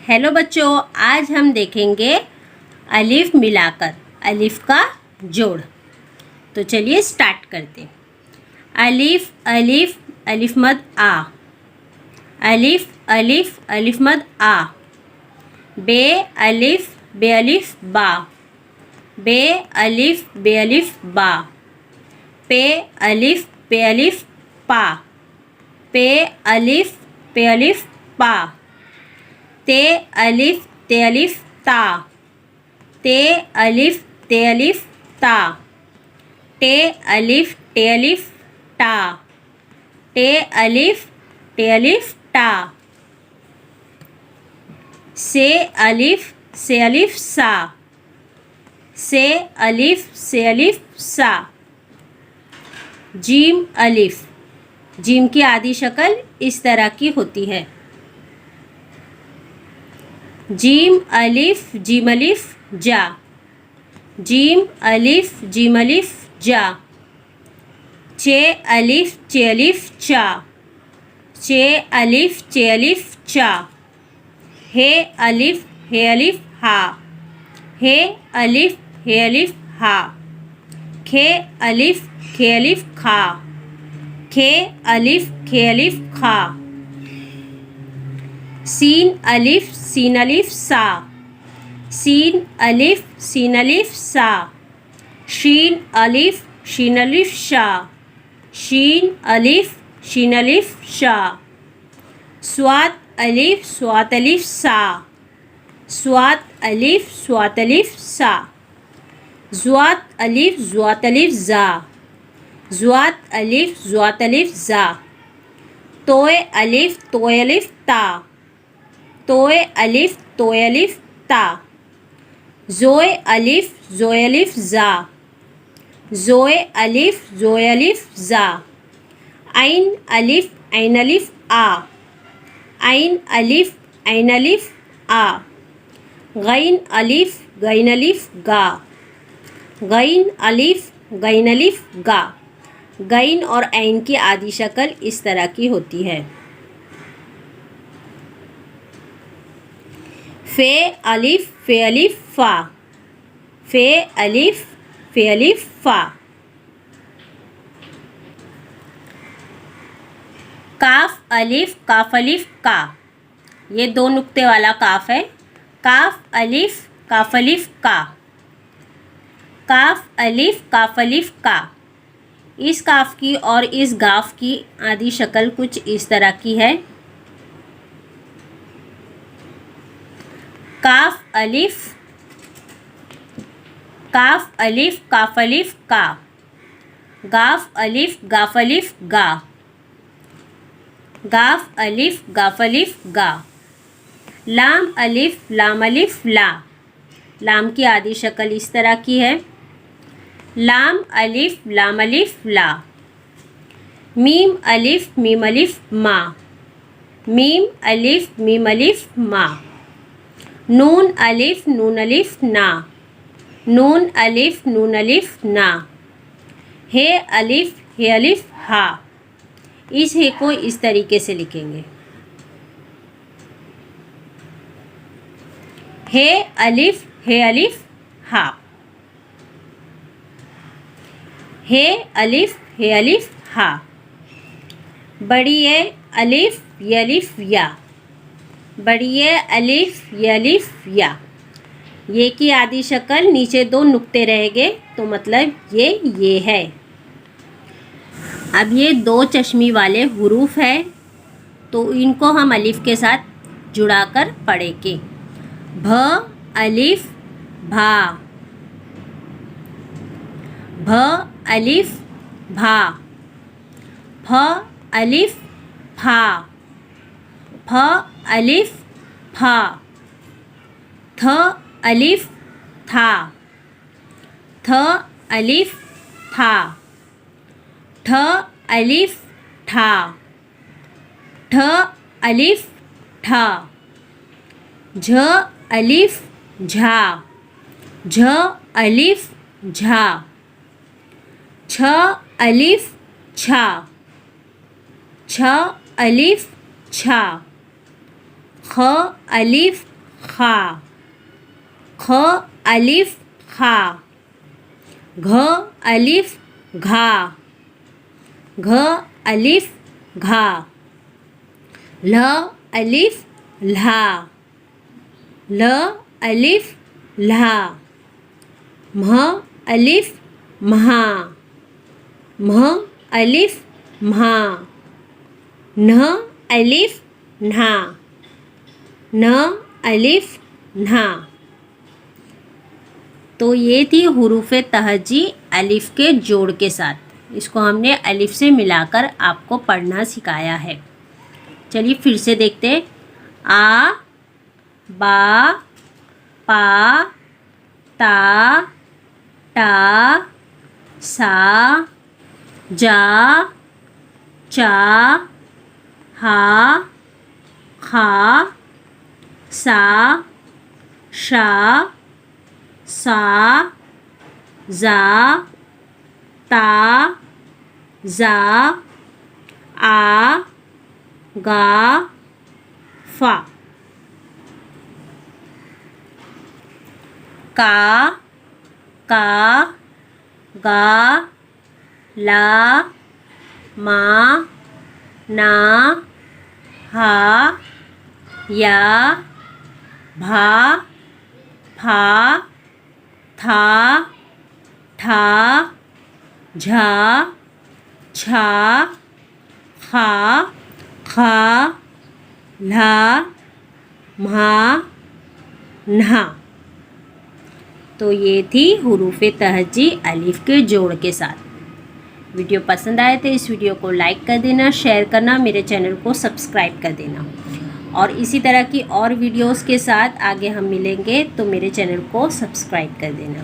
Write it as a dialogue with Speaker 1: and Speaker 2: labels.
Speaker 1: Hello बच्चों, आज हम देखेंगे अलिफ मिलाकर अलिफ का जोड़। तो चलिए स्टार्ट करते हैं। अलिफ अलिफ अलिफ मद आ, अलिफ अलिफ अलिफ मद आ। बे अलिफ बा, बे अलिफ बा। पे अलिफ पा, पे अलिफ पा। ते अलिफ ता, ते अलिफ ता। टे अलिफ टा, टे अलिफ टा। से अलिफ सा, से अलिफ सा। जीम अलिफ, जीम की आधी शक्ल इस तरह की होती है। जीम अलिफ जा, जीम अलिफ जा। चे अलिफ चा, चे अलिफ चा। हे अलिफ हा, हे अलिफ हा। खे अलिफ खा, खे अलिफ खा। सीन अलिफ सा, सीन अलिफ सा। शीन अलिफ शा, शीन अलिफ शा। स्वात अलिफ सा, स्वात अलिफ सा। ज़्वात अलिफ ज़ा, ज़्वात अलिफ ज़ा। तोय अलिफ ता, तोय अलिफ ता। ज़ोय अलिफ ज़ा, ज़ोय अलिफ ज़ा। ऐन अलिफ आ, ऐन अलिफ आ। गैन अलिफ गा, गैन अलिफ गा। गैन और ऐन की आधी शक्ल इस तरह की होती है। फे अलिफ फा, फे अलिफ फा। काफ अलिफ का, ये दो नुक्ते वाला काफ है। काफ अलिफ का, काफ अलिफ का। इस काफ की और इस गाफ की आधी शक्ल कुछ इस तरह की है। काफ अलिफ काफ अलिफ का। गाफ अलिफ गा, गाफ अलिफ गा। लाम अलिफ ला, लाम की आधी शक्ल इस तरह की है। लाम अलिफ ला। मीम अलिफ मा, मीम अलिफ मा। नून अलिफ ना, नून अलिफ ना। हे अलिफ हा। इस हे को इस तरीके से लिखेंगे। हे अलिफ हा। हे अलिफ हा। बड़ी ए अलिफ या, बड़ी ए अलिफ या। ये की आधी शक्ल नीचे दो नुक्ते रह गए तो मतलब ये है। अब ये दो चश्मी वाले हुरूफ है तो इनको हम अलिफ के साथ जुड़ाकर पढ़ेंगे। भ अलिफ भा, भ अलिफ भा। फ अलिफ फा, फ अलिफ फा। थ अलिफ था, थ अलिफ था। ठ अलिफ ठा, ठ अलिफ ठा। झ अलिफ झा, झ अलिफ झा। छ अलिफ छा, छ अलिफ छा। ख अलिफ खा, ख अलिफ खा, घ अलिफ घा, घ अलिफ घा, ल अलिफ ल्हा, ल अलिफ ल्हा, म्ह अलिफ म्हा, म्ह अलिफ म्हा, न्ह अलिफ न्हा, न अलिफ न्हा। तो ये थी हुरूफ तहजी अलिफ के जोड़ के साथ। इसको हमने अलिफ से मिलाकर आपको पढ़ना सिखाया है। चलिए फिर से देखते हैं। आ, बा, पा, ता, टा, सा, जा, चा, हा, खा, सा, शा, सा, जा, ता, जा, आ, गा, फा। का, गा, ला, मा, ना, हा, या, भा, फा, था, ठा, झा, छा, खा, खा, ल्हा, म्हा, न्हा। तो ये थी हुरूफ तहजी अलिफ के जोड़ के साथ। वीडियो पसंद आए तो इस वीडियो को लाइक कर देना, शेयर करना, मेरे चैनल को सब्सक्राइब कर देना। और इसी तरह की और वीडियोस के साथ आगे हम मिलेंगे, तो मेरे चैनल को सब्सक्राइब कर देना।